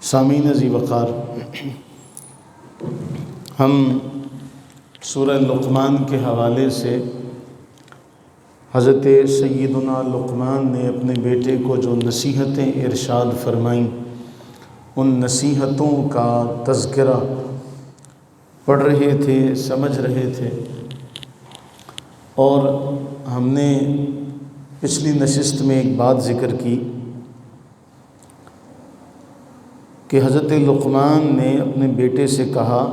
سامعین ذی وقار، ہم سورہ لقمان کے حوالے سے حضرت سیدنا لقمان نے اپنے بیٹے کو جو نصیحتیں ارشاد فرمائیں ان نصیحتوں کا تذکرہ پڑھ رہے تھے، سمجھ رہے تھے، اور ہم نے پچھلی نشست میں ایک بات ذکر کی کہ حضرت لقمان نے اپنے بیٹے سے کہا،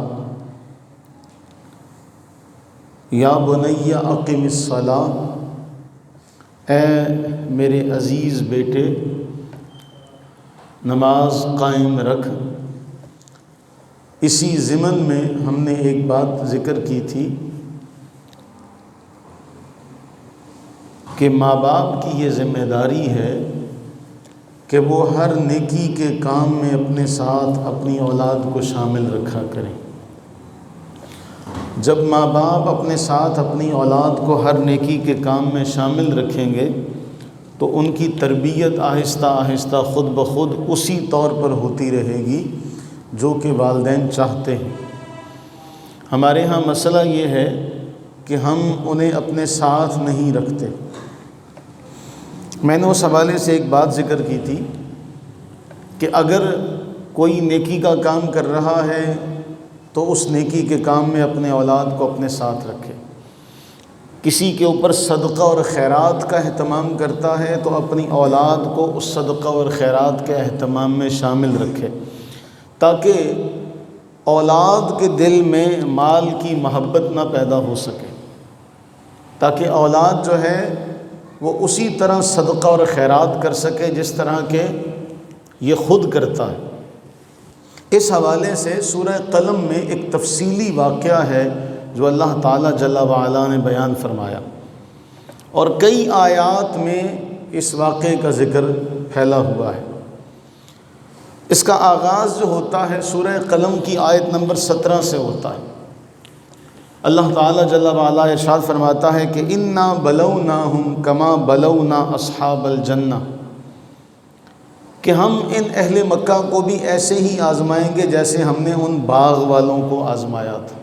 یا بنی اقم الصلاۃ، اے میرے عزیز بیٹے نماز قائم رکھ۔ اسی ضمن میں ہم نے ایک بات ذکر کی تھی کہ ماں باپ کی یہ ذمہ داری ہے کہ وہ ہر نیکی کے کام میں اپنے ساتھ اپنی اولاد کو شامل رکھا کریں۔ جب ماں باپ اپنے ساتھ اپنی اولاد کو ہر نیکی کے کام میں شامل رکھیں گے تو ان کی تربیت آہستہ آہستہ خود بخود اسی طور پر ہوتی رہے گی جو کہ والدین چاہتے ہیں۔ ہمارے ہاں مسئلہ یہ ہے کہ ہم انہیں اپنے ساتھ نہیں رکھتے۔ میں نے اس حوالے سے ایک بات ذکر کی تھی کہ اگر کوئی نیکی کا کام کر رہا ہے تو اس نیکی کے کام میں اپنے اولاد کو اپنے ساتھ رکھے۔ کسی کے اوپر صدقہ اور خیرات کا اہتمام کرتا ہے تو اپنی اولاد کو اس صدقہ اور خیرات کے اہتمام میں شامل رکھے، تاکہ اولاد کے دل میں مال کی محبت نہ پیدا ہو سکے، تاکہ اولاد جو ہے وہ اسی طرح صدقہ اور خیرات کر سکے جس طرح کہ یہ خود کرتا ہے۔ اس حوالے سے سورہ قلم میں ایک تفصیلی واقعہ ہے جو اللہ تعالیٰ جل وعلا نے بیان فرمایا، اور کئی آیات میں اس واقعے کا ذکر پھیلا ہوا ہے۔ اس کا آغاز جو ہوتا ہے سورہ قلم کی آیت نمبر 17 سے ہوتا ہے۔ اللہ تعالیٰ جل وعلا ارشاد فرماتا ہے کہ اِنَّا بَلَوْنَاهُمْ كَمَا بَلَوْنَا أَصْحَابَ الْجَنَّةِ، کہ ہم ان اہل مکہ کو بھی ایسے ہی آزمائیں گے جیسے ہم نے ان باغ والوں کو آزمایا تھا۔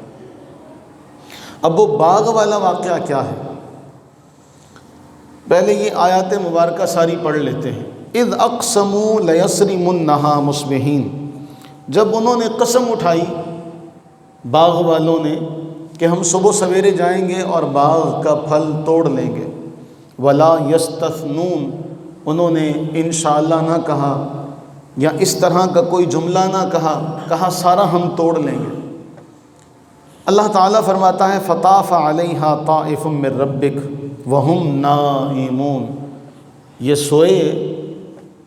اب وہ باغ والا واقعہ کیا ہے؟ پہلے یہ آیات مبارکہ ساری پڑھ لیتے ہیں۔ اِذْ أَقْسَمُوا لَيَصْرِمُنَّهَا مُصْبِحِينَ، جب انہوں نے قسم اٹھائی باغ والوں نے کہ ہم صبح سویرے جائیں گے اور باغ کا پھل توڑ لیں گے۔ وَلَا يَسْتَثْنُونَ، انہوں نے انشاءاللہ نہ کہا یا اس طرح کا کوئی جملہ نہ کہا سارا ہم توڑ لیں گے۔ اللہ تعالیٰ فرماتا ہے فَطَافَ عَلَيْهَا طَائِفٌ مِّن رَبِّكَ وَهُمْ نَائِمُونَ، یہ سوئے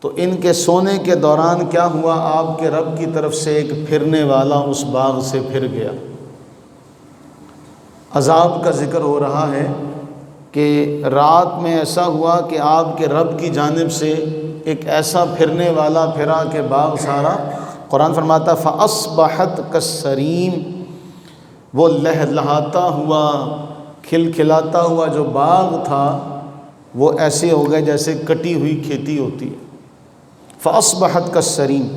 تو ان کے سونے کے دوران کیا ہوا؟ آپ کے رب کی طرف سے ایک پھرنے والا اس باغ سے پھر گیا۔ عذاب کا ذکر ہو رہا ہے کہ رات میں ایسا ہوا کہ آپ کے رب کی جانب سے ایک ایسا پھرنے والا پھرا کہ باغ سارا، قرآن فرماتا فَأَصْبَحَتْ كَالسَّرِيمِ، وہ لہلہاتا ہوا کھلکھلاتا ہوا جو باغ تھا وہ ایسے ہو گئے جیسے کٹی ہوئی کھیتی ہوتی ہے۔ فَأَصْبَحَتْ كَالسَّرِيمِ،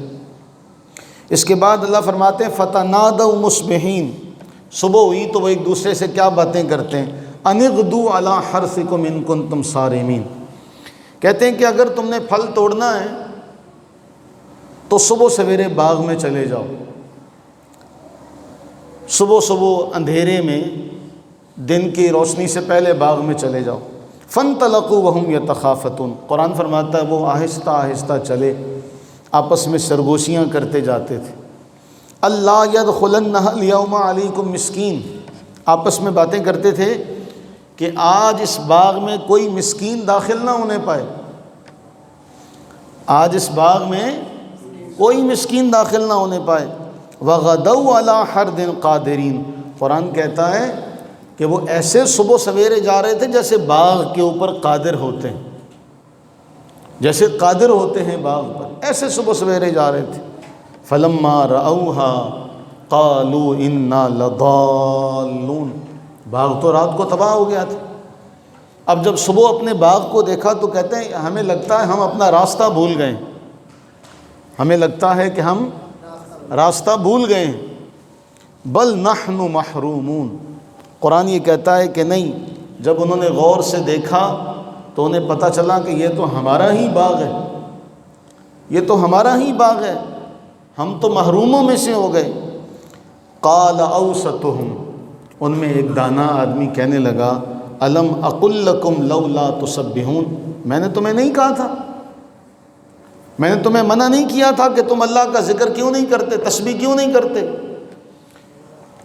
اس کے بعد اللہ فرماتے ہیں فَتَنَادَوْا مُصْبِحِينَ، صبح ہوئی تو وہ ایک دوسرے سے کیا باتیں کرتے ہیں؟ أَنِ اغْدُوا عَلَىٰ حَرْثِكُمْ إِن كُنتُمْ صَارِمِينَ، کہتے ہیں کہ اگر تم نے پھل توڑنا ہے تو صبح سویرے باغ میں چلے جاؤ، صبح اندھیرے میں دن کی روشنی سے پہلے باغ میں چلے جاؤ۔ فَانْطَلَقُوا وَهُمْ يَتَخَافَتُونَ، قرآن فرماتا ہے وہ آہستہ آہستہ چلے، آپس میں سرگوشیاں کرتے جاتے تھے۔ اللہ يَدْخُلَنَّهَا الْيَوْمَ عَلَيْكُمْ مسکین، آپس میں باتیں کرتے تھے کہ آج اس باغ میں کوئی مسکین داخل نہ ہونے پائے، آج اس باغ میں کوئی مسکین داخل نہ ہونے پائے۔ وَغَدَوْا عَلَىٰ حَرْدٍ قَادِرِينَ، قرآن کہتا ہے کہ وہ ایسے صبح سویرے جا رہے تھے جیسے باغ کے اوپر قادر ہوتے ہیں، جیسے قادر ہوتے ہیں باغ پر، ایسے صبح سویرے جا رہے تھے۔ فَلَمَّا رَأَوْهَا قَالُوا إِنَّا لَضَالُّونَ، باغ تو رات کو تباہ ہو گیا تھا، اب جب صبح اپنے باغ کو دیکھا تو کہتے ہیں ہمیں لگتا ہے ہم اپنا راستہ بھول گئے، ہمیں لگتا ہے کہ ہم راستہ بھول گئے ہیں. بل نحن محرومون. قرآن یہ کہتا ہے کہ نہیں، جب انہوں نے غور سے دیکھا تو انہیں پتہ چلا کہ یہ تو ہمارا ہی باغ ہے، یہ تو ہمارا ہی باغ ہے، ہم تو محروموں میں سے ہو گئے. قال اوسطہم، ان میں ایک دانا آدمی کہنے لگا الم اقل لکم لولا تسبحون، میں نے تمہیں نہیں کہا تھا، میں نے تمہیں منع نہیں کیا تھا کہ تم اللہ کا ذکر کیوں نہیں کرتے، تسبیح کیوں نہیں کرتے.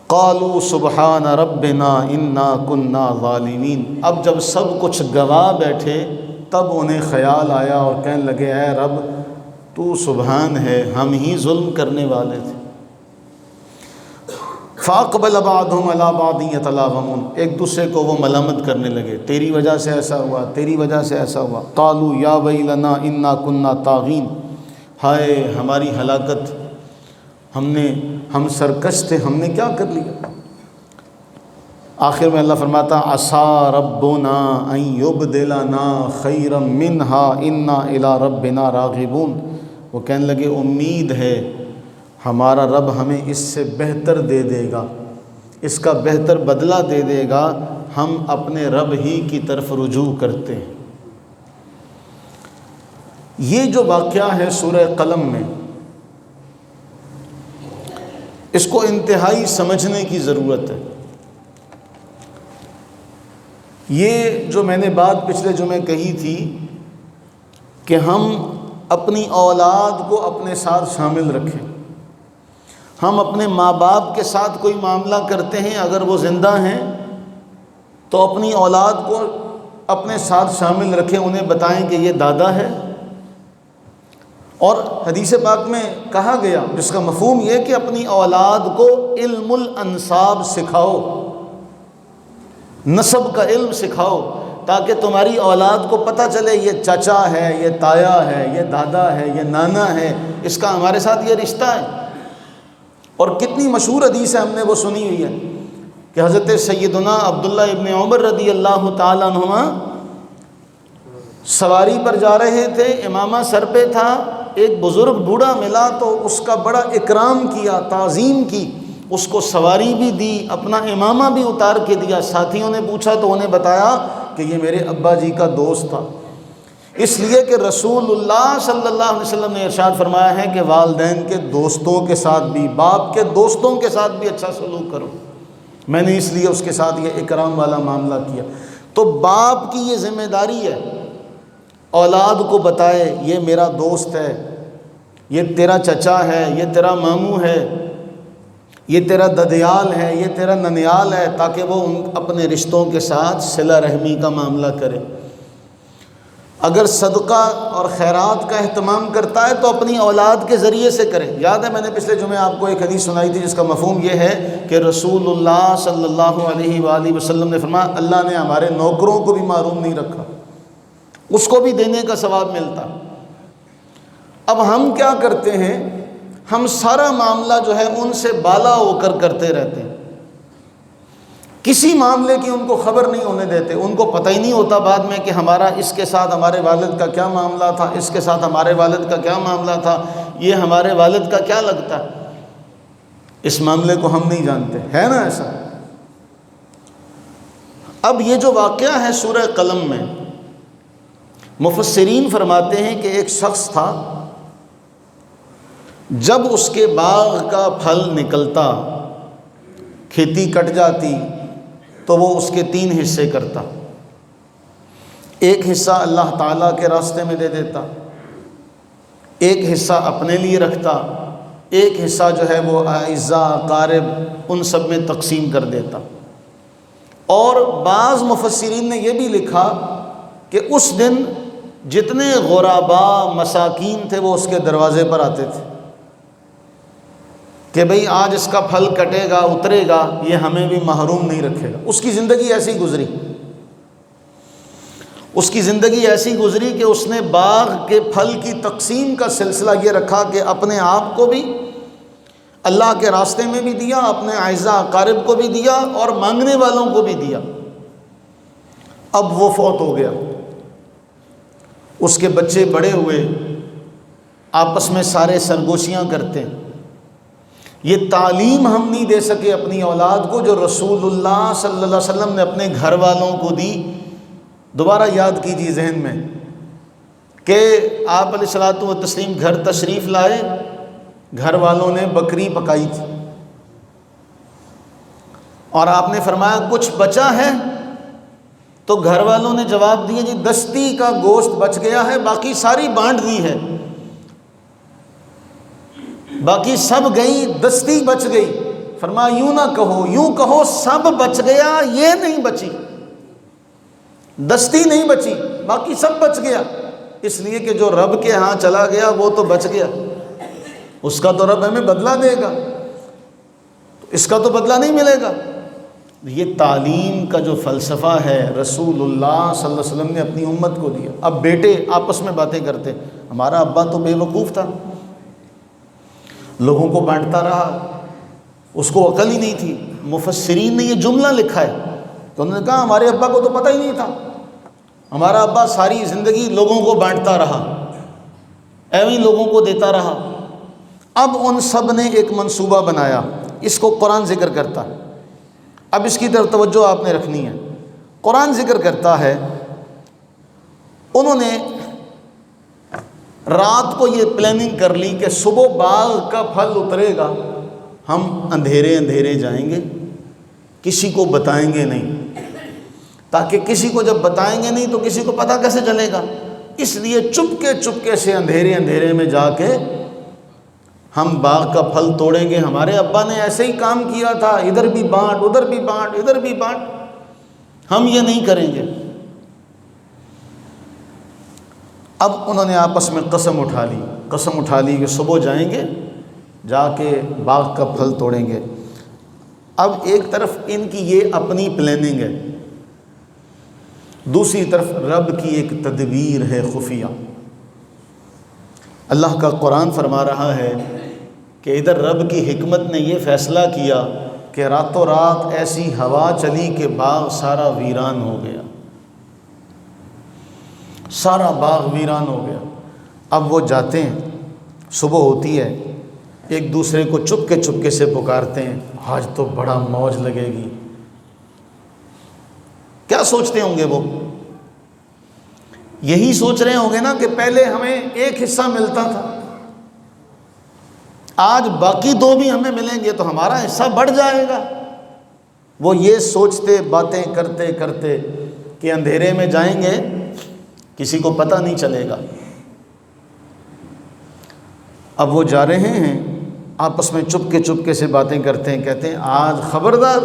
قالوا سبحان ربنا انا كنا ظالمین. اب جب سب کچھ گواہ بیٹھے تب انہیں خیال آیا اور کہنے لگے اے رب تو سبحان ہے، ہم ہی ظلم کرنے والے تھے. فاقبل بعضهم على بعض يتلاومون. ایک دوسرے کو وہ ملامت کرنے لگے، تیری وجہ سے ایسا ہوا، تیری وجہ سے ایسا ہوا. قالوا یا ویلنا انا كنا طاغین، ہائے ہماری ہلاکت، ہم سرکش تھے، ہم نے کیا کر لیا. آخر میں اللہ فرماتا عسى ربنا ان يبدلنا خيرا منها انا الى ربنا راغبون. وہ کہنے لگے امید ہے ہمارا رب ہمیں اس سے بہتر دے دے گا، اس کا بہتر بدلہ دے دے گا، ہم اپنے رب ہی کی طرف رجوع کرتے ہیں. یہ جو واقعہ ہے سورہ قلم میں، اس کو انتہائی سمجھنے کی ضرورت ہے. یہ جو میں نے بات پچھلے جمعے کہی تھی کہ ہم اپنی اولاد کو اپنے ساتھ شامل رکھیں. ہم اپنے ماں باپ کے ساتھ کوئی معاملہ کرتے ہیں، اگر وہ زندہ ہیں تو اپنی اولاد کو اپنے ساتھ شامل رکھیں، انہیں بتائیں کہ یہ دادا ہے. اور حدیث پاک میں کہا گیا، جس کا مفہوم یہ کہ اپنی اولاد کو علم الانساب سکھاؤ، نسب کا علم سکھاؤ، تاکہ تمہاری اولاد کو پتہ چلے یہ چچا ہے، یہ تایا ہے، یہ دادا ہے، یہ نانا ہے، اس کا ہمارے ساتھ یہ رشتہ ہے. اور کتنی مشہور حدیث ہے، ہم نے وہ سنی ہوئی ہے کہ حضرت سیدنا عبداللہ ابن عمر رضی اللہ تعالیٰ عنہما سواری پر جا رہے تھے، امامہ سر پہ تھا، ایک بزرگ بوڑھا ملا تو اس کا بڑا اکرام کیا، تعظیم کی، اس کو سواری بھی دی، اپنا امامہ بھی اتار کے دیا. ساتھیوں نے پوچھا تو انہیں بتایا کہ یہ میرے ابا جی کا دوست تھا، اس لیے کہ رسول اللہ صلی اللہ علیہ وسلم نے ارشاد فرمایا ہے کہ والدین کے دوستوں کے ساتھ بھی، باپ کے دوستوں کے ساتھ بھی اچھا سلوک کرو. میں نے اس لیے اس کے ساتھ یہ اکرام والا معاملہ کیا. تو باپ کی یہ ذمہ داری ہے، اولاد کو بتائے یہ میرا دوست ہے، یہ تیرا چچا ہے، یہ تیرا ماموں ہے، یہ تیرا ددیال ہے، یہ تیرا ننیال ہے، تاکہ وہ اپنے رشتوں کے ساتھ صلہ رحمی کا معاملہ کرے. اگر صدقہ اور خیرات کا اہتمام کرتا ہے تو اپنی اولاد کے ذریعے سے کرے. یاد ہے میں نے پچھلے جمعے آپ کو ایک حدیث سنائی تھی جس کا مفہوم یہ ہے کہ رسول اللہ صلی اللہ علیہ وآلہ وسلم نے فرمایا اللہ نے ہمارے نوکروں کو بھی محروم نہیں رکھا، اس کو بھی دینے کا ثواب ملتا. اب ہم کیا کرتے ہیں، ہم سارا معاملہ جو ہے ان سے بالا ہو کر کرتے رہتے ہیں، کسی معاملے کی ان کو خبر نہیں ہونے دیتے. ان کو پتہ ہی نہیں ہوتا بعد میں کہ ہمارا اس کے ساتھ ہمارے والد کا کیا معاملہ تھا، اس کے ساتھ ہمارے والد کا کیا معاملہ تھا، یہ ہمارے والد کا کیا لگتا ہے. اس معاملے کو ہم نہیں جانتے، ہے نا ایسا. اب یہ جو واقعہ ہے سورہ قلم میں، مفسرین فرماتے ہیں کہ ایک شخص تھا، جب اس کے باغ کا پھل نکلتا، کھیتی کٹ جاتی تو وہ اس کے 3 حصے کرتا. ایک حصہ اللہ تعالیٰ کے راستے میں دے دیتا، ایک حصہ اپنے لیے رکھتا، ایک حصہ جو ہے وہ اعزاء اقارب ان سب میں تقسیم کر دیتا. اور بعض مفسرین نے یہ بھی لکھا کہ اس دن جتنے غرباء مساکین تھے وہ اس کے دروازے پر آتے تھے کہ بھئی آج اس کا پھل کٹے گا، اترے گا، یہ ہمیں بھی محروم نہیں رکھے گا. اس کی زندگی ایسی گزری، اس کی زندگی ایسی گزری کہ اس نے باغ کے پھل کی تقسیم کا سلسلہ یہ رکھا کہ اپنے آپ کو بھی اللہ کے راستے میں بھی دیا، اپنے اعزاء اقارب کو بھی دیا اور مانگنے والوں کو بھی دیا. اب وہ فوت ہو گیا، اس کے بچے بڑے ہوئے، آپس میں سارے سرگوشیاں کرتے ہیں۔ یہ تعلیم ہم نہیں دے سکے اپنی اولاد کو جو رسول اللہ صلی اللہ علیہ وسلم نے اپنے گھر والوں کو دی۔ دوبارہ یاد کیجیے ذہن میں کہ آپ علیہ الصلوۃ والتسلیم گھر تشریف لائے، گھر والوں نے بکری پکائی تھی اور آپ نے فرمایا کچھ بچا ہے؟ تو گھر والوں نے جواب دیا جی دستی کا گوشت بچ گیا ہے، باقی ساری بانٹ دی ہے، باقی سب گئی، دستی بچ گئی۔ فرمایا یوں نہ کہو، یوں کہو سب بچ گیا، یہ نہیں بچی، دستی نہیں بچی، باقی سب بچ گیا، اس لیے کہ جو رب کے ہاں چلا گیا وہ تو بچ گیا، اس کا تو رب ہمیں بدلہ دے گا، اس کا تو بدلہ نہیں ملے گا۔ یہ تعلیم کا جو فلسفہ ہے رسول اللہ صلی اللہ علیہ وسلم نے اپنی امت کو دیا۔ اب بیٹے آپس میں باتیں کرتے، ہمارا ابا تو بے وقوف تھا، لوگوں کو بانٹتا رہا، اس کو عقل ہی نہیں تھی۔ مفسرین نے یہ جملہ لکھا ہے تو انہوں نے کہا ہمارے ابا کو تو پتہ ہی نہیں تھا، ہمارا ابا ساری زندگی لوگوں کو بانٹتا رہا، ایویں لوگوں کو دیتا رہا۔ اب ان سب نے ایک منصوبہ بنایا، اس کو قرآن ذکر کرتا ہے۔ اب اس کی طرف توجہ آپ نے رکھنی ہے۔ قرآن ذکر کرتا ہے انہوں نے رات کو یہ پلاننگ کر لی کہ صبح باغ کا پھل اترے گا، ہم اندھیرے اندھیرے جائیں گے، کسی کو بتائیں گے نہیں، تاکہ کسی کو جب بتائیں گے نہیں تو کسی کو پتہ کیسے چلے گا، اس لیے چپکے سے اندھیرے اندھیرے میں جا کے ہم باغ کا پھل توڑیں گے۔ ہمارے ابا نے ایسے ہی کام کیا تھا، ادھر بھی بانٹ، ادھر بھی بانٹ، ادھر بھی بانٹ، ہم یہ نہیں کریں گے۔ اب انہوں نے آپس میں قسم اٹھا لی کہ صبح جائیں گے، جا کے باغ کا پھل توڑیں گے۔ اب ایک طرف ان کی یہ اپنی پلاننگ ہے، دوسری طرف رب کی ایک تدبیر ہے خفیہ۔ اللہ کا قرآن فرما رہا ہے کہ ادھر رب کی حکمت نے یہ فیصلہ کیا کہ راتوں رات ایسی ہوا چلی کہ باغ سارا ویران ہو گیا، سارا باغ ویران ہو گیا۔ اب وہ جاتے ہیں، صبح ہوتی ہے، ایک دوسرے کو چپکے سے پکارتے ہیں، آج تو بڑا موج لگے گی۔ کیا سوچتے ہوں گے وہ؟ یہی سوچ رہے ہوں گے نا کہ پہلے ہمیں ایک حصہ ملتا تھا، آج باقی دو بھی ہمیں ملیں گے تو ہمارا حصہ بڑھ جائے گا۔ وہ یہ سوچتے باتیں کرتے کرتے کہ اندھیرے میں جائیں گے کسی کو پتہ نہیں چلے گا۔ اب وہ جا رہے ہیں، آپس میں چپکے سے باتیں کرتے ہیں، کہتے ہیں آج خبردار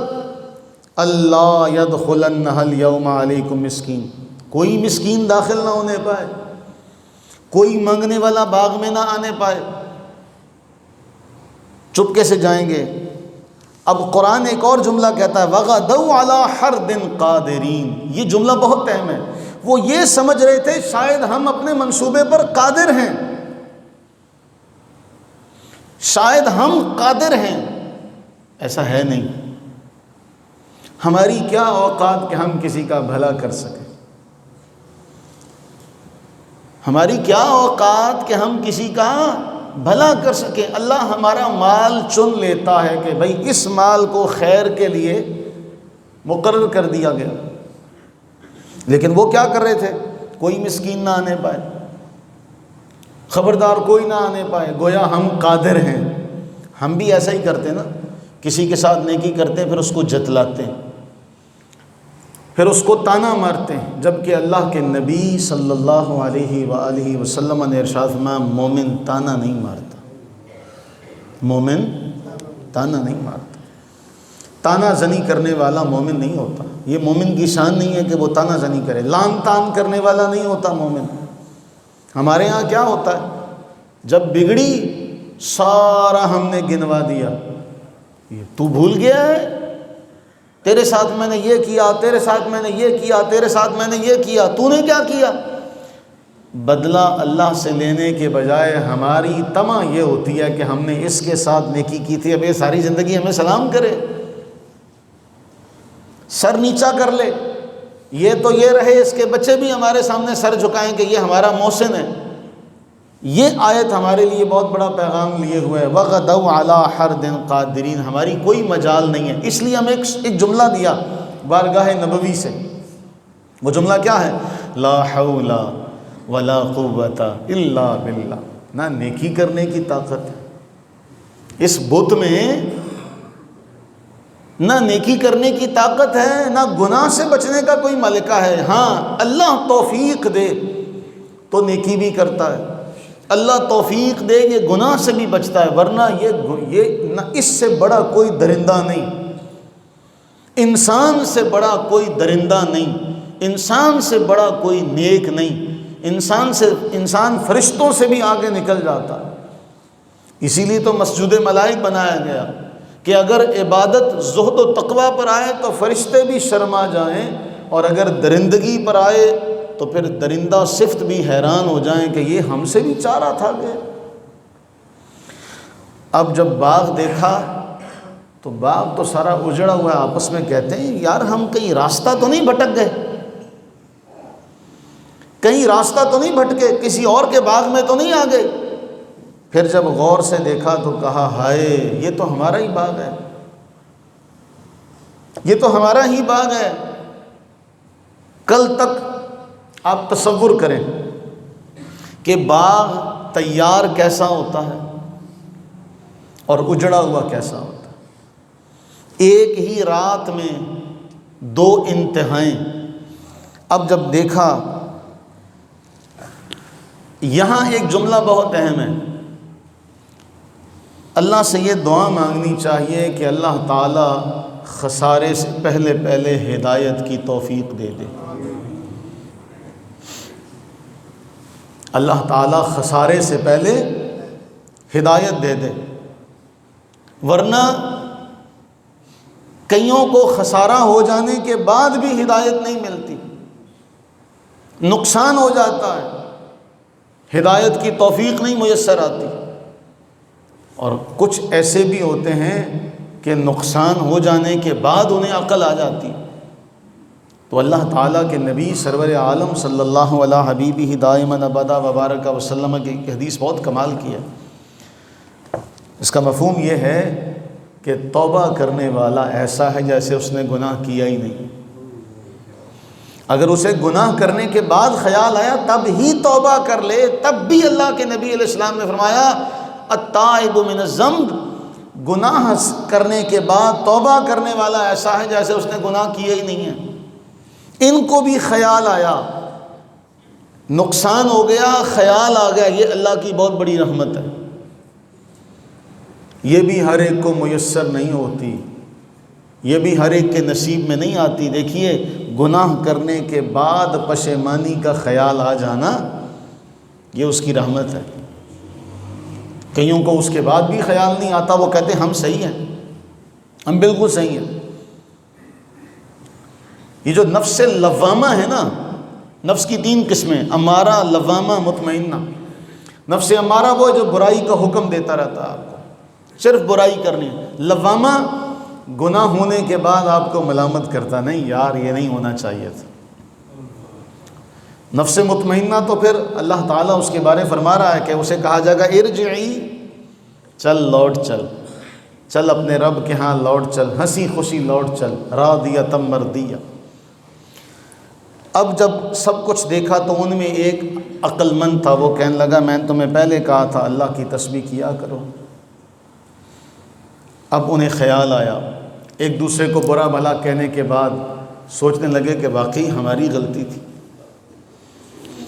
اللہ یدخلنہ الیوم علیکم مسکین، کوئی مسکین داخل نہ ہونے پائے، کوئی مانگنے والا باغ میں نہ آنے پائے، چپکے سے جائیں گے۔ اب قرآن ایک اور جملہ کہتا ہے وَغَدَوْا عَلَىٰ حَرْدٍ قَادِرِينَ، یہ جملہ بہت اہم ہے۔ وہ یہ سمجھ رہے تھے شاید ہم اپنے منصوبے پر قادر ہیں، شاید ہم قادر ہیں، ایسا ہے نہیں۔ ہماری کیا اوقات کہ ہم کسی کا بھلا کر سکیں، ہماری کیا اوقات کہ ہم کسی کا بھلا کر سکیں۔ اللہ ہمارا مال چن لیتا ہے کہ بھئی اس مال کو خیر کے لیے مقرر کر دیا گیا، لیکن وہ کیا کر رہے تھے؟ کوئی مسکین نہ آنے پائے، خبردار کوئی نہ آنے پائے، گویا ہم قادر ہیں۔ ہم بھی ایسا ہی کرتے نا، کسی کے ساتھ نیکی کرتے ہیں پھر اس کو جتلاتے ہیں، پھر اس کو تانا مارتے ہیں، جبکہ اللہ کے نبی صلی اللہ علیہ وآلہ وسلم نے ارشاد فرمایا مومن تانا نہیں مارتا، مومن تانا نہیں مارتا، تانا زنی کرنے والا مومن نہیں ہوتا۔ یہ مومن کی شان نہیں ہے کہ وہ تانا زنی کرے، لان تان کرنے والا نہیں ہوتا مومن۔ ہمارے ہاں کیا ہوتا ہے، جب بگڑی سارا ہم نے گنوا دیا، تو بھول گیا ہے تیرے ساتھ میں نے یہ کیا، تیرے ساتھ میں نے یہ کیا، تیرے ساتھ میں نے یہ کیا، تو نے کیا کیا؟ بدلہ اللہ سے لینے کے بجائے ہماری طمع یہ ہوتی ہے کہ ہم نے اس کے ساتھ نیکی کی تھی، اب یہ ساری زندگی ہمیں سلام کرے، سر نیچا کر لے، یہ تو یہ رہے اس کے بچے بھی ہمارے سامنے سر جھکائیں کہ یہ ہمارا محسن ہے، یہ آیت ہمارے لیے بہت بڑا پیغام لیے ہوئے ہے، وَغَدَوْا عَلَىٰ حَرْدٍ قَادِرِينَ، ہماری کوئی مجال نہیں ہے۔ اس لیے ہم ایک جملہ دیا بارگاہ نبوی سے، وہ جملہ کیا ہے؟ لا حول ولا قوت الا باللہ۔ نہ نیکی کرنے کی طاقت ہے اس بت میں، نہ نیکی کرنے کی طاقت ہے، نہ گناہ سے بچنے کا کوئی ملکہ ہے۔ ہاں اللہ توفیق دے تو نیکی بھی کرتا ہے، اللہ توفیق دے یہ گناہ سے بھی بچتا ہے، ورنہ یہ نہ اس سے بڑا کوئی درندہ نہیں، انسان سے بڑا کوئی درندہ نہیں، انسان سے بڑا کوئی نیک نہیں، انسان فرشتوں سے بھی آگے نکل جاتا ہے۔ اسی لیے تو مسجد ملائک بنایا گیا کہ اگر عبادت زہد و تقوی پر آئے تو فرشتے بھی شرما جائیں، اور اگر درندگی پر آئے تو پھر درندہ صفت بھی حیران ہو جائیں کہ یہ ہم سے بھی چارہ تھا گئے۔ اب جب باغ دیکھا تو باغ تو سارا اجڑا ہوا ہے، آپس میں کہتے ہیں یار ہم کہیں راستہ تو نہیں بھٹک گئے، کہیں راستہ تو نہیں بھٹکے، کسی اور کے باغ میں تو نہیں آ گئے۔ پھر جب غور سے دیکھا تو کہا ہائے یہ تو ہمارا ہی باغ ہے، یہ تو ہمارا ہی باغ ہے۔ کل تک آپ تصور کریں کہ باغ تیار کیسا ہوتا ہے اور اجڑا ہوا کیسا ہوتا ہے، ایک ہی رات میں دو انتہائیں۔ اب جب دیکھا، یہاں ایک جملہ بہت اہم ہے، اللہ سے یہ دعا مانگنی چاہیے کہ اللہ تعالی خسارے سے پہلے ہدایت کی توفیق دے دے۔ اللہ تعالی خسارے سے پہلے ہدایت دے دے، ورنہ کئیوں کو خسارہ ہو جانے کے بعد بھی ہدایت نہیں ملتی، نقصان ہو جاتا ہے، ہدایت کی توفیق نہیں میسر آتی۔ اور کچھ ایسے بھی ہوتے ہیں کہ نقصان ہو جانے کے بعد انہیں عقل آ جاتی۔ تو اللہ تعالیٰ کے نبی سرور عالم صلی اللہ علیہ حبیبہ دائما ابدا وبارک وسلم کی حدیث بہت کمال کی ہے۔ اس کا مفہوم یہ ہے کہ توبہ کرنے والا ایسا ہے جیسے اس نے گناہ کیا ہی نہیں۔ اگر اسے گناہ کرنے کے بعد خیال آیا تب ہی توبہ کر لے، تب بھی اللہ کے نبی علیہ السلام نے فرمایا التائب من الذنب، گناہ کرنے کے بعد توبہ کرنے والا ایسا ہے جیسے اس نے گناہ کیا ہی نہیں ہے۔ ان کو بھی خیال آیا، نقصان ہو گیا، خیال آ گیا، یہ اللہ کی بہت بڑی رحمت ہے۔ یہ بھی ہر ایک کو میسر نہیں ہوتی، یہ بھی ہر ایک کے نصیب میں نہیں آتی۔ دیکھیے گناہ کرنے کے بعد پشیمانی کا خیال آ جانا یہ اس کی رحمت ہے۔ کئیوں کو اس کے بعد بھی خیال نہیں آتا، وہ کہتے ہیں ہم صحیح ہیں، ہم بالکل صحیح ہیں۔ یہ جو نفس لوامہ ہے نا، نفس کی تین قسمیں، امارہ، لوامہ، مطمئنہ۔ نفس امارہ وہ جو برائی کا حکم دیتا رہتا ہے آپ کو، صرف برائی کرنی ہے۔ لوامہ گناہ ہونے کے بعد آپ کو ملامت کرتا، نہیں یار یہ نہیں ہونا چاہیے تھا۔ نفس مطمئنہ تو پھر اللہ تعالیٰ اس کے بارے فرما رہا ہے کہ اسے کہا جائے گا ارجعی، چل لوٹ چل، چل اپنے رب کے ہاں لوٹ چل، ہنسی خوشی لوٹ چل، راضیۃ مرضیہ۔ اب جب سب کچھ دیکھا تو ان میں ایک عقل مند تھا، وہ کہنے لگا میں نے تمہیں پہلے کہا تھا اللہ کی تسبیح کیا کرو۔ اب انہیں خیال آیا، ایک دوسرے کو برا بھلا کہنے کے بعد سوچنے لگے کہ واقعی ہماری غلطی تھی،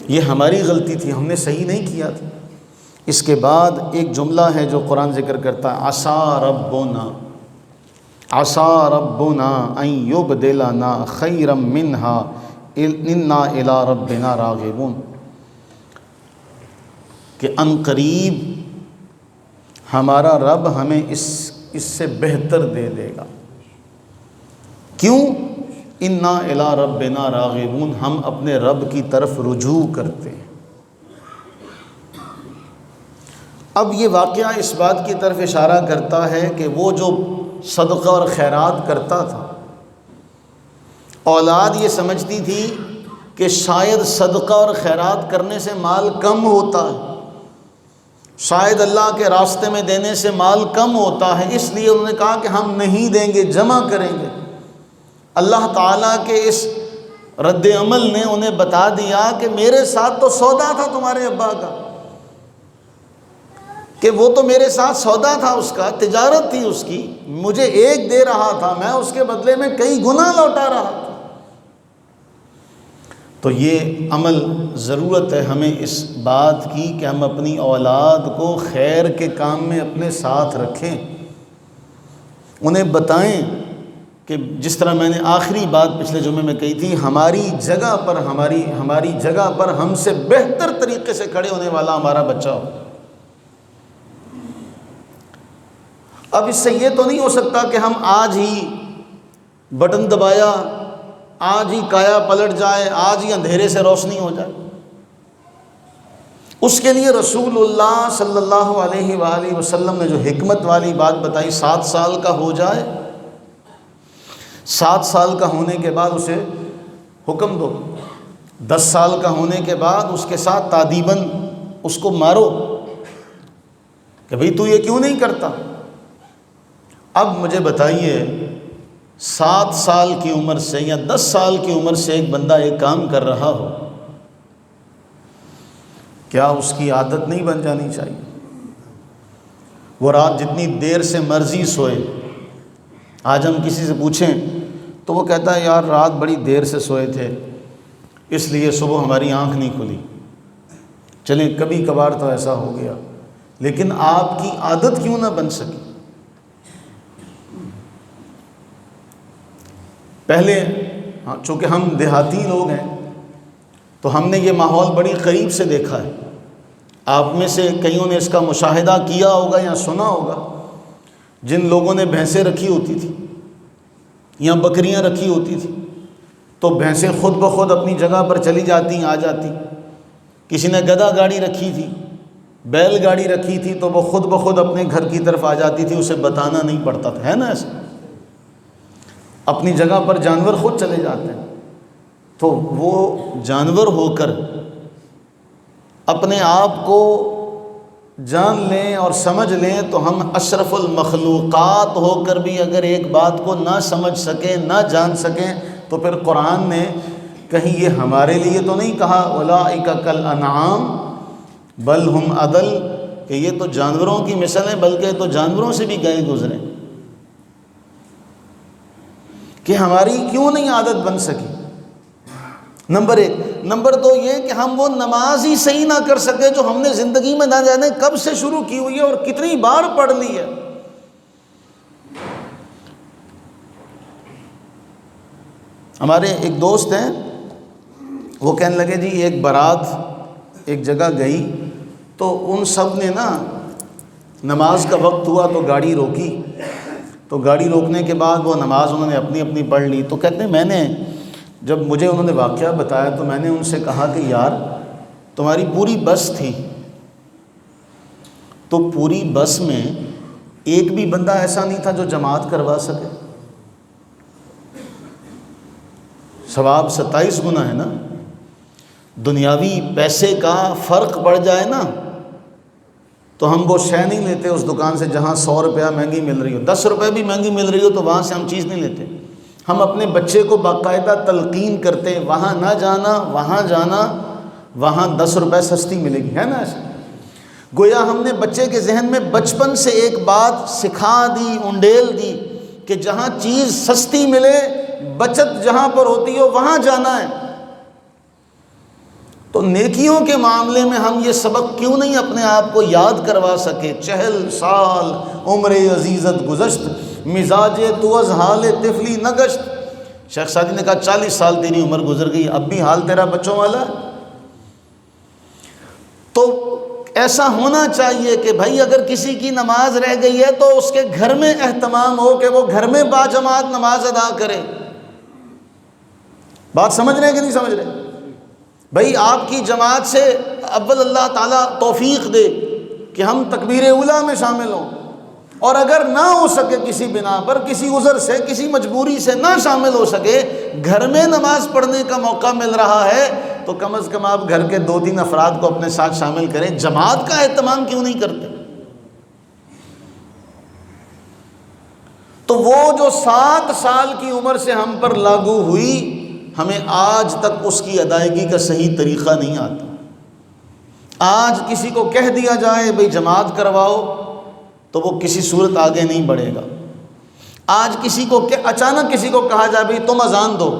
یہ ہماری غلطی تھی، ہم نے صحیح نہیں کیا تھا۔ اس کے بعد ایک جملہ ہے جو قرآن ذکر کرتا ہے، عسیٰ ربنا، عسیٰ ربنا ان یبدلنا خیرا منہا انا الی ربنا راغبون، کہ ان قریب ہمارا رب ہمیں اس سے بہتر دے دے گا۔ کیوں؟ انا الی ربنا راغبون، ہم اپنے رب کی طرف رجوع کرتے ہیں۔ اب یہ واقعہ اس بات کی طرف اشارہ کرتا ہے کہ وہ جو صدقہ اور خیرات کرتا تھا، اولاد یہ سمجھتی تھی کہ شاید صدقہ اور خیرات کرنے سے مال کم ہوتا ہے، شاید اللہ کے راستے میں دینے سے مال کم ہوتا ہے، اس لیے انہوں نے کہا کہ ہم نہیں دیں گے، جمع کریں گے۔ اللہ تعالیٰ کے اس رد عمل نے انہیں بتا دیا کہ میرے ساتھ تو سودا تھا تمہارے ابا کا، کہ وہ تو میرے ساتھ سودا تھا، اس کا تجارت تھی، اس کی مجھے ایک دے رہا تھا، میں اس کے بدلے میں کئی گنا لوٹا رہا تھا۔ تو یہ عمل ضرورت ہے ہمیں اس بات کی کہ ہم اپنی اولاد کو خیر کے کام میں اپنے ساتھ رکھیں، انہیں بتائیں کہ جس طرح میں نے آخری بات پچھلے جمعے میں کہی تھی، ہماری جگہ پر ہماری جگہ پر ہم سے بہتر طریقے سے کھڑے ہونے والا ہمارا بچہ ہو۔ اب اس سے یہ تو نہیں ہو سکتا کہ ہم آج ہی بٹن دبایا، آج ہی کایا پلٹ جائے، آج ہی اندھیرے سے روشنی ہو جائے۔ اس کے لیے رسول اللہ صلی اللہ علیہ وآلہ وسلم نے جو حکمت والی بات بتائی، 7 سال کا ہو جائے، 7 سال کا ہونے کے بعد اسے حکم دو، 10 سال کا ہونے کے بعد اس کے ساتھ تادیباً اس کو مارو کہ بھئی تو یہ کیوں نہیں کرتا۔ اب مجھے بتائیے 7 سال کی عمر سے یا 10 سال کی عمر سے ایک بندہ ایک کام کر رہا ہو، کیا اس کی عادت نہیں بن جانی چاہیے؟ وہ رات جتنی دیر سے مرضی سوئے، آج ہم کسی سے پوچھیں تو وہ کہتا ہے یار رات بڑی دیر سے سوئے تھے اس لیے صبح ہماری آنکھ نہیں کھلی۔ چلیں کبھی کبھار تو ایسا ہو گیا، لیکن آپ کی عادت کیوں نہ بن سکی؟ پہلے چونکہ ہم دیہاتی لوگ ہیں تو ہم نے یہ ماحول بڑی قریب سے دیکھا ہے۔ آپ میں سے کئیوں نے اس کا مشاہدہ کیا ہوگا یا سنا ہوگا، جن لوگوں نے بھینسیں رکھی ہوتی تھی یا بکریاں رکھی ہوتی تھی تو بھینسیں خود بخود اپنی جگہ پر چلی جاتی آ جاتی۔ کسی نے گدھا گاڑی رکھی تھی، بیل گاڑی رکھی تھی تو وہ خود بخود اپنے گھر کی طرف آ جاتی تھی، اسے بتانا نہیں پڑتا تھا، ہے نا ایسا؟ اپنی جگہ پر جانور خود چلے جاتے ہیں۔ تو وہ جانور ہو کر اپنے آپ کو جان لیں اور سمجھ لیں تو ہم اشرف المخلوقات ہو کر بھی اگر ایک بات کو نہ سمجھ سکیں، نہ جان سکیں، تو پھر قرآن نے کہیں یہ ہمارے لیے تو نہیں کہا اولئک کالانعام بل ہم اضل، کہ یہ تو جانوروں کی مثل ہے، بلکہ تو جانوروں سے بھی گئے گزرے، کہ ہماری کیوں نہیں عادت بن سکی؟ نمبر 1۔ نمبر 2 یہ کہ ہم وہ نماز ہی صحیح نہ کر سکے جو ہم نے زندگی میں نہ جانے کب سے شروع کی ہوئی ہے اور کتنی بار پڑھ لی ہے۔ ہمارے ایک دوست ہیں، وہ کہنے لگے جی ایک بارات ایک جگہ گئی تو ان سب نے نا نماز کا وقت ہوا تو گاڑی روکی، تو گاڑی روکنے کے بعد وہ نماز انہوں نے اپنی اپنی پڑھ لی۔ تو کہتے ہیں میں نے جب مجھے انہوں نے واقعہ بتایا تو میں نے ان سے کہا کہ یار تمہاری پوری بس تھی، تو پوری بس میں ایک بھی بندہ ایسا نہیں تھا جو جماعت کروا سکے؟ ثواب 27 گنا ہے نا۔ دنیاوی پیسے کا فرق پڑ جائے نا تو ہم وہ شے نہیں لیتے اس دکان سے جہاں 100 روپیہ مہنگی مل رہی ہو، 10 روپے بھی مہنگی مل رہی ہو تو وہاں سے ہم چیز نہیں لیتے۔ ہم اپنے بچے کو باقاعدہ تلقین کرتے ہیں وہاں نہ جانا، وہاں جانا، وہاں 10 روپے سستی ملے گی، ہے نا ایسا؟ گویا ہم نے بچے کے ذہن میں بچپن سے ایک بات سکھا دی، انڈیل دی کہ جہاں چیز سستی ملے، بچت جہاں پر ہوتی ہو وہاں جانا ہے۔ تو نیکیوں کے معاملے میں ہم یہ سبق کیوں نہیں اپنے آپ کو یاد کروا سکے؟ 40 سال عمر عزیزت گزشت، مزاج تو از حال طفلی نگشت۔ شیخ سعدی نے کہا 40 سال تیری عمر گزر گئی، اب بھی حال تیرا بچوں والا ہے۔ تو ایسا ہونا چاہیے کہ بھائی اگر کسی کی نماز رہ گئی ہے تو اس کے گھر میں اہتمام ہو کہ وہ گھر میں باجماعت نماز ادا کرے۔ بات سمجھ رہے ہیں کہ نہیں سمجھ رہے؟ بھائی آپ کی جماعت سے اول اللہ تعالیٰ توفیق دے کہ ہم تکبیر اولیٰ میں شامل ہوں، اور اگر نہ ہو سکے کسی بنا پر، کسی عذر سے، کسی مجبوری سے نہ شامل ہو سکے، گھر میں نماز پڑھنے کا موقع مل رہا ہے، تو کم از کم آپ گھر کے 2-3 افراد کو اپنے ساتھ شامل کریں. جماعت کا اہتمام کیوں نہیں کرتے؟ تو وہ جو 7 سال کی عمر سے ہم پر لاگو ہوئی، ہمیں آج تک اس کی ادائیگی کا صحیح طریقہ نہیں آتا. آج کسی کو کہہ دیا جائے بھئی جماعت کرواؤ تو وہ کسی صورت آگے نہیں بڑھے گا. آج کسی کو اچانک کسی کو کہا جائے بھئی تم اذان دو،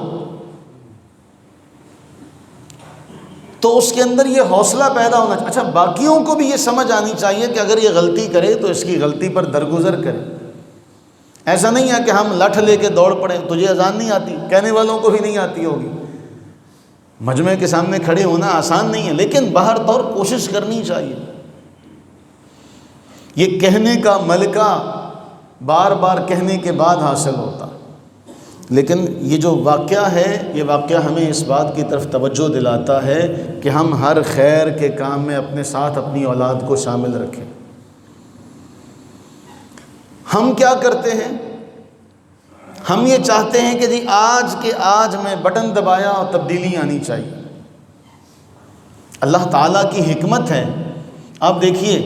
تو اس کے اندر یہ حوصلہ پیدا ہونا چاہیے. اچھا، باقیوں کو بھی یہ سمجھ آنی چاہیے کہ اگر یہ غلطی کرے تو اس کی غلطی پر درگزر کرے. ایسا نہیں ہے کہ ہم لٹھ لے کے دوڑ پڑیں. تجھے اذان نہیں آتی، کہنے والوں کو بھی نہیں آتی ہوگی. مجمع کے سامنے کھڑے ہونا آسان نہیں ہے، لیکن باہر طور کوشش کرنی چاہیے. یہ کہنے کا ملکہ بار بار کہنے کے بعد حاصل ہوتا. لیکن یہ جو واقعہ ہے، یہ واقعہ ہمیں اس بات کی طرف توجہ دلاتا ہے کہ ہم ہر خیر کے کام میں اپنے ساتھ اپنی اولاد کو شامل رکھیں. ہم کیا کرتے ہیں؟ ہم یہ چاہتے ہیں کہ جی آج کے آج میں بٹن دبایا اور تبدیلی آنی چاہیے. اللہ تعالیٰ کی حکمت ہے. آپ دیکھیے،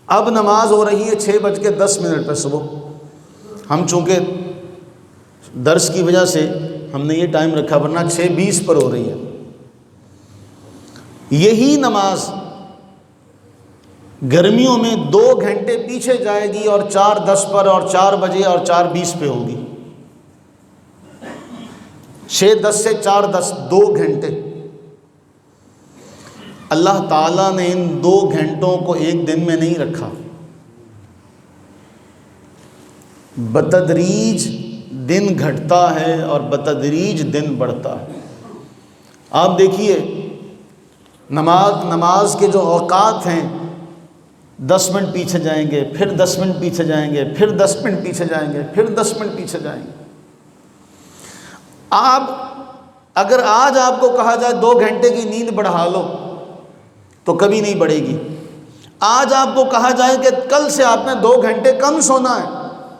اب نماز ہو رہی ہے 6:10 پہ صبح. ہم چونکہ درس کی وجہ سے ہم نے یہ ٹائم رکھا، ورنہ 6:20 پر ہو رہی ہے. یہی نماز گرمیوں میں 2 گھنٹے پیچھے جائے گی اور 4:10 پر اور 4 بجے اور 4:20 پہ ہوگی. 6:10 سے 4:10 2 گھنٹے. اللہ تعالیٰ نے ان 2 گھنٹوں کو ایک دن میں نہیں رکھا، بتدریج دن گھٹتا ہے اور بتدریج دن بڑھتا ہے. آپ دیکھیے، نماز کے جو اوقات ہیں 10 منٹ پیچھے جائیں گے، پھر 10 منٹ پیچھے جائیں گے، پھر 10 منٹ پیچھے جائیں گے، پھر 10 منٹ پیچھے جائیں گے. اگر آج آپ کو کہا جائے 2 گھنٹے کی نیند بڑھا لو تو کبھی نہیں بڑھے گی. آج آپ کو کہا جائے کہ کل سے آپ نے 2 گھنٹے کم سونا ہے،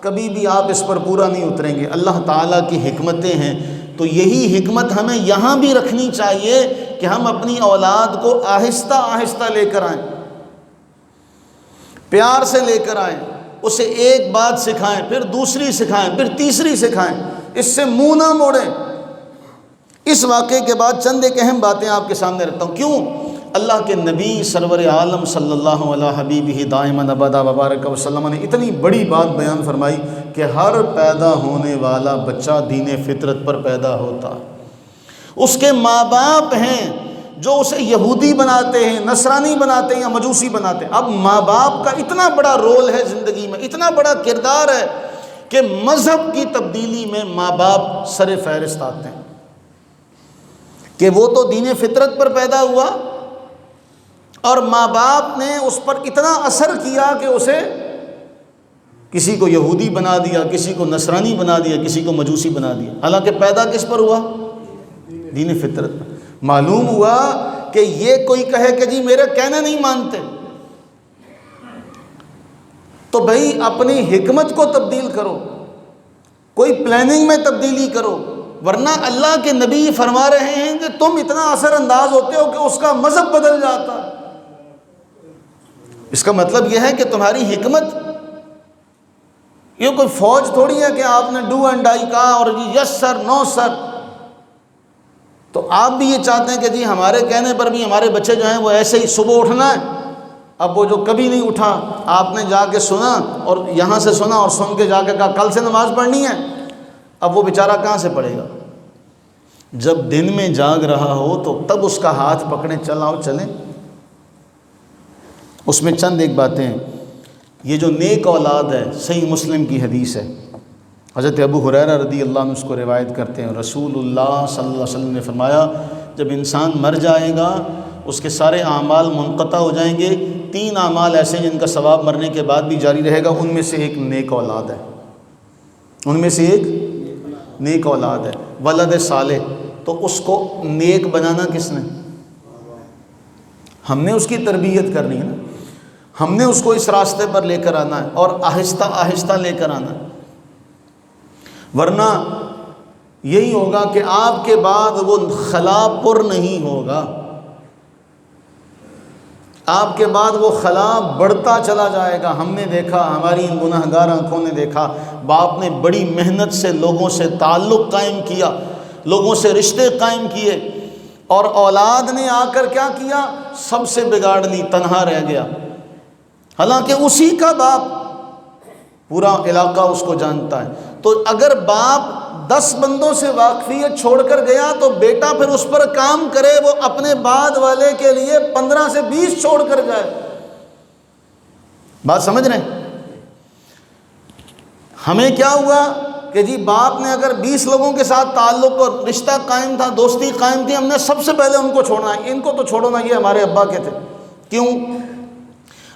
کبھی بھی آپ اس پر پورا نہیں اتریں گے. اللہ تعالیٰ کی حکمتیں ہیں. تو یہی حکمت ہمیں یہاں بھی رکھنی چاہیے کہ ہم اپنی اولاد کو آہستہ آہستہ لے کر آئیں، پیار سے لے کر آئیں. اسے ایک بات سکھائیں، پھر دوسری سکھائیں، پھر تیسری سکھائیں. اس سے منہ نہ موڑیں. اس واقعے کے بعد چند ایک اہم باتیں آپ کے سامنے رکھتا ہوں. کیوں؟ اللہ کے نبی سرور عالم صلی اللہ علیہ حبیبہ دائما ابدا وبارک وسلم نے اتنی بڑی بات بیان فرمائی کہ ہر پیدا ہونے والا بچہ دین فطرت پر پیدا ہوتا ہے. اس کے ماں باپ ہیں جو اسے یہودی بناتے ہیں، نصرانی بناتے ہیں یا مجوسی بناتے ہیں. اب ماں باپ کا اتنا بڑا رول ہے زندگی میں، اتنا بڑا کردار ہے کہ مذہب کی تبدیلی میں ماں باپ سر فہرست آتے ہیں کہ وہ تو دین فطرت پر پیدا ہوا اور ماں باپ نے اس پر اتنا اثر کیا کہ اسے کسی کو یہودی بنا دیا، کسی کو نصرانی بنا دیا، کسی کو مجوسی بنا دیا. حالانکہ پیدا کس پر ہوا؟ دین فطرت پر. معلوم ہوا کہ یہ کوئی کہے کہ جی میرے کہنا نہیں مانتے، تو بھائی اپنی حکمت کو تبدیل کرو، کوئی پلاننگ میں تبدیلی کرو. ورنہ اللہ کے نبی فرما رہے ہیں کہ تم اتنا اثر انداز ہوتے ہو کہ اس کا مذہب بدل جاتا ہے. اس کا مطلب یہ ہے کہ تمہاری حکمت، یہ کوئی فوج تھوڑی ہے کہ آپ نے ڈو اینڈ ڈائی کہا اور یس سر نو سر. تو آپ بھی یہ چاہتے ہیں کہ جی ہمارے کہنے پر بھی ہمارے بچے جو ہیں وہ ایسے ہی صبح اٹھنا ہے. اب وہ جو کبھی نہیں اٹھا، آپ نے جا کے سنا اور یہاں سے سنا اور سن کے جا کے کہا کل سے نماز پڑھنی ہے، اب وہ بیچارہ کہاں سے پڑھے گا؟ جب دن میں جاگ رہا ہو تو تب اس کا ہاتھ پکڑیں، چلاؤ چلیں. اس میں چند ایک باتیں ہیں. یہ جو نیک اولاد ہے، صحیح مسلم کی حدیث ہے، حضرت ابو ہریرہ رضی اللہ عنہ اس کو روایت کرتے ہیں. رسول اللہ صلی اللہ علیہ وسلم نے فرمایا جب انسان مر جائے گا اس کے سارے اعمال منقطع ہو جائیں گے. 3 اعمال ایسے ہیں جن کا ثواب مرنے کے بعد بھی جاری رہے گا. ان میں سے ایک نیک اولاد ہے، ان میں سے ایک نیک اولاد ہے. ولد صالح. تو اس کو نیک بنانا کس نے؟ ہم نے اس کی تربیت کرنی ہے نا، ہم نے اس کو اس راستے پر لے کر آنا ہے اور آہستہ آہستہ لے کر آنا ہے. ورنہ یہی ہوگا کہ آپ کے بعد وہ خلا پر نہیں ہوگا، آپ کے بعد وہ خلا بڑھتا چلا جائے گا۔ ہم نے دیکھا، ہماری ان گناہگار آنکھوں نے دیکھا، باپ نے بڑی محنت سے لوگوں سے تعلق قائم کیا، لوگوں سے رشتے قائم کیے، اور اولاد نے آ کر کیا کیا؟ سب سے بگاڑ لی، تنہا رہ گیا، حالانکہ اسی کا باپ، پورا علاقہ اس کو جانتا ہے۔ تو اگر باپ 10 بندوں سے واقفیت چھوڑ کر گیا تو بیٹا پھر اس پر کام کرے، وہ اپنے بعد والے کے لیے 15 سے 20 چھوڑ کر جائے۔ بات سمجھ رہے ہیں؟ ہمیں کیا ہوا کہ جی باپ نے اگر 20 لوگوں کے ساتھ تعلق اور رشتہ قائم تھا، دوستی قائم تھی، ہم نے سب سے پہلے ان کو چھوڑنا ہے، ان کو تو چھوڑو نا، یہ ہمارے ابا کے تھے۔ کیوں؟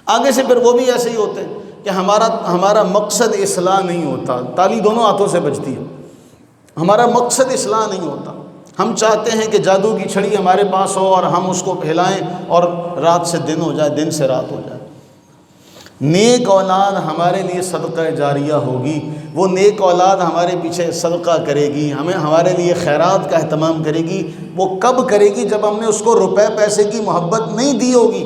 آگے سے پھر وہ بھی ایسے ہی ہوتے ہیں کہ ہمارا مقصد اصلاح نہیں ہوتا، تالی دونوں ہاتھوں سے بجتی ہے، ہمارا مقصد اصلاح نہیں ہوتا۔ ہم چاہتے ہیں کہ جادو کی چھڑی ہمارے پاس ہو اور ہم اس کو پھیلائیں اور رات سے دن ہو جائے، دن سے رات ہو جائے۔ نیک اولاد ہمارے لیے صدقہ جاریہ ہوگی، وہ نیک اولاد ہمارے پیچھے صدقہ کرے گی، ہمارے لیے خیرات کا اہتمام کرے گی۔ وہ کب کرے گی؟ جب ہم نے اس کو روپے پیسے کی محبت نہیں دی ہوگی،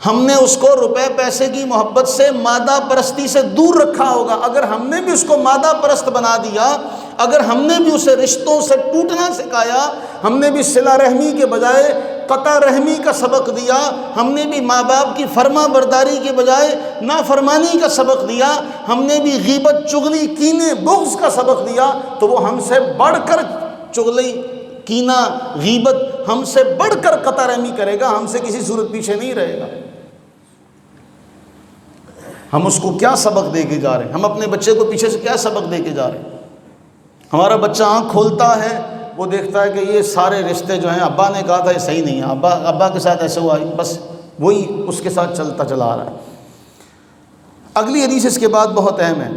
ہم نے اس کو روپے پیسے کی محبت سے مادہ پرستی سے دور رکھا ہوگا۔ اگر ہم نے بھی اس کو مادہ پرست بنا دیا، اگر ہم نے بھی اسے رشتوں سے ٹوٹنا سکھایا، ہم نے بھی صلہ رحمی کے بجائے قطع رحمی کا سبق دیا، ہم نے بھی ماں باپ کی فرما برداری کے بجائے نافرمانی کا سبق دیا، ہم نے بھی غیبت، چغلی، کینے، بغض کا سبق دیا، تو وہ ہم سے بڑھ کر چغلی، کینہ، غیبت ہم سے بڑھ کر قطع رحمی کرے گا، ہم سے کسی صورت پیچھے نہیں رہے گا۔ ہم اس کو کیا سبق دے کے جا رہے ہیں؟ ہم اپنے بچے کو پیچھے سے کیا سبق دے کے جا رہے ہیں؟ ہمارا بچہ آنکھ کھولتا ہے، وہ دیکھتا ہے کہ یہ سارے رشتے جو ہیں، ابا نے کہا تھا یہ صحیح نہیں ہے، ابا کے ساتھ ایسے ہوا، بس وہی اس کے ساتھ چلتا چلا آ رہا ہے۔ اگلی حدیث اس کے بعد بہت اہم ہے۔